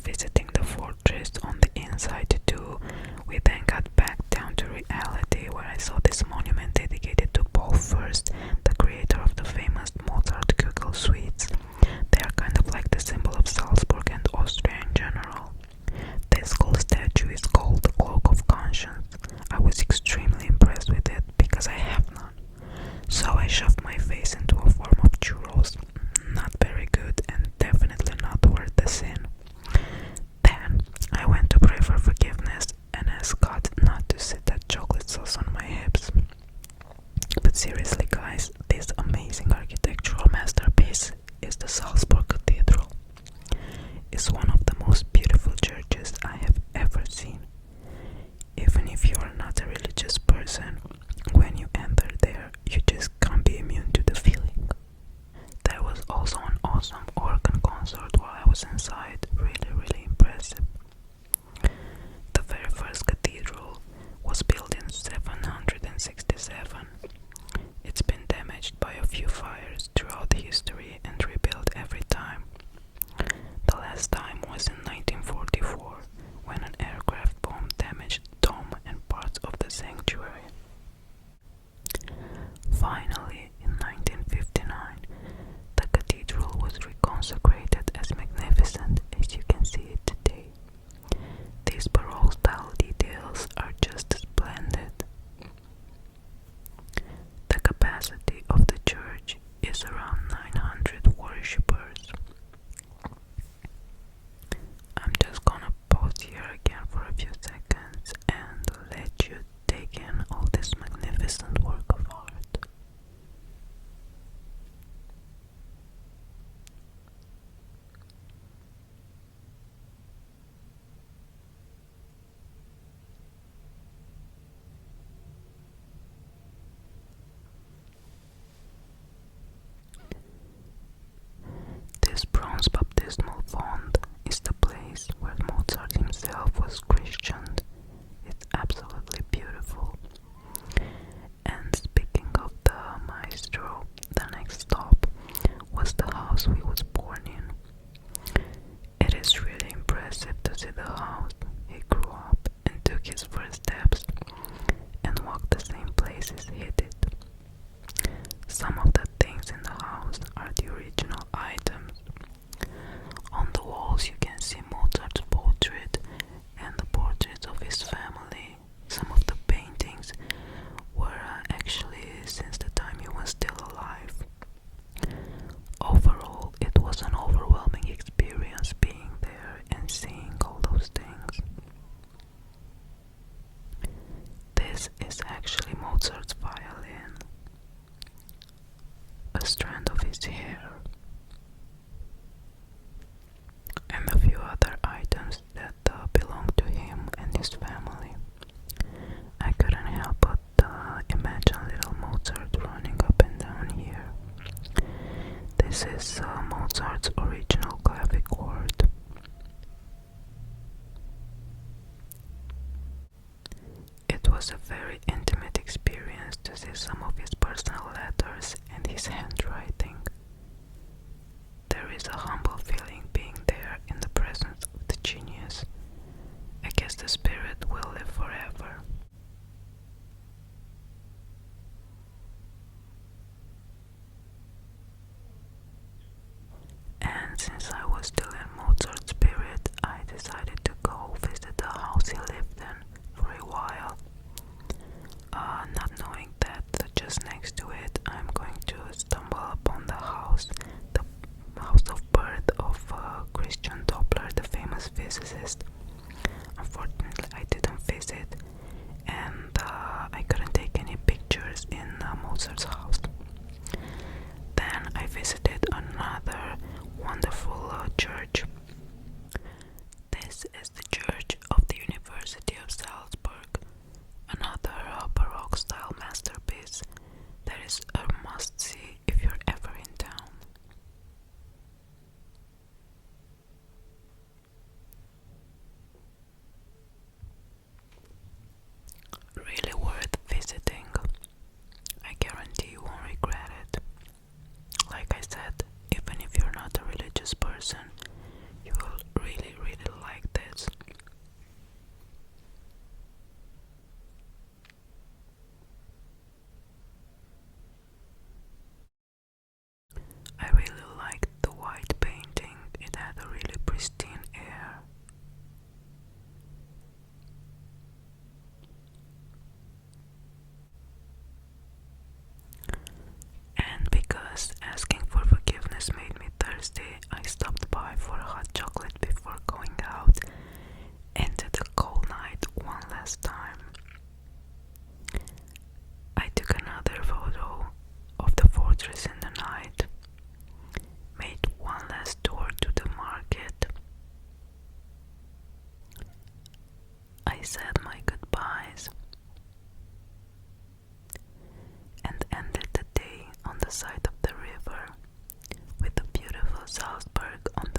visiting the fortress on the inside too. We then got back down to reality, where I saw this monument dedicated to Paul I, the creator of the famous Mozart Kugel suites. They are kind of like the symbol of Salzburg and Austria in general. This cool statue is called the Cloak of Conscience. I was extremely impressed with it because I have none. So I shoved my face into a form of churros. Not very good and definitely not worth the sin. Then I went to pray for forgiveness and asked God not to sit that chocolate sauce on my hips. But seriously guys, this amazing architectural masterpiece is the Salzburg Cathedral. It's one of the most beautiful churches I have ever seen. Even if you are not a religious person, when you enter there, you just can't be immune to the feeling. There was also an awesome organ concert while I was inside, really impressive. The very first cathedral was built in 767. It's been damaged by a few fires throughout history and rebuilt every time. The last time was in 1944, when an aircraft bomb damaged the dome and parts of the sanctuary. Finally, in 1959, the cathedral was reconsecrated as magnificent as you can see it today. These Baroque-style details are just splendid. The capacity of the church is around 900 worshippers. I'm just gonna pause here again for a few seconds and let you take in all this magnificent work of art. This bronze baptismal font is the place where Mozart himself was christened. It's absolutely beautiful. And speaking of the maestro, the next stop was the house he was born in. It is really impressive to see the house he grew up and took his first steps and walked the same places he did. Some of the things in the house are the original items. On the walls you can see Mozart's portrait and the portraits of his family. Some of the paintings were actually since the time he was still alive. Overall, it was an overwhelming experience being there and seeing all those things. This is actually Mozart's violin, a strand of his hair, and a few other items that belong to him and his family. I couldn't help but imagine little Mozart running up and down here. This is Mozart's original clavichord. It was a very intimate experience to see some of his personal letters and his handwriting. There is a humble feeling being there in the presence of the genius. I guess the spirit will live forever. And since I was still in Mozart's spirit, I decided to go visit the house he lived in for a while. Not knowing that just next to it I'm going to stumble upon the house of birth of Christian Doppler, the famous physicist. Unfortunately, I didn't visit, and I couldn't take any pictures in Mozart's house. Then I visited another wonderful church. This is the Church of the University of Salzburg, another Baroque-style masterpiece that is a must-see if you're ever in town. Really worth visiting. I guarantee you won't regret it. Like I said, even if you're not a religious person, you will really said my goodbyes and ended the day on the side of the river with the beautiful Salzburg on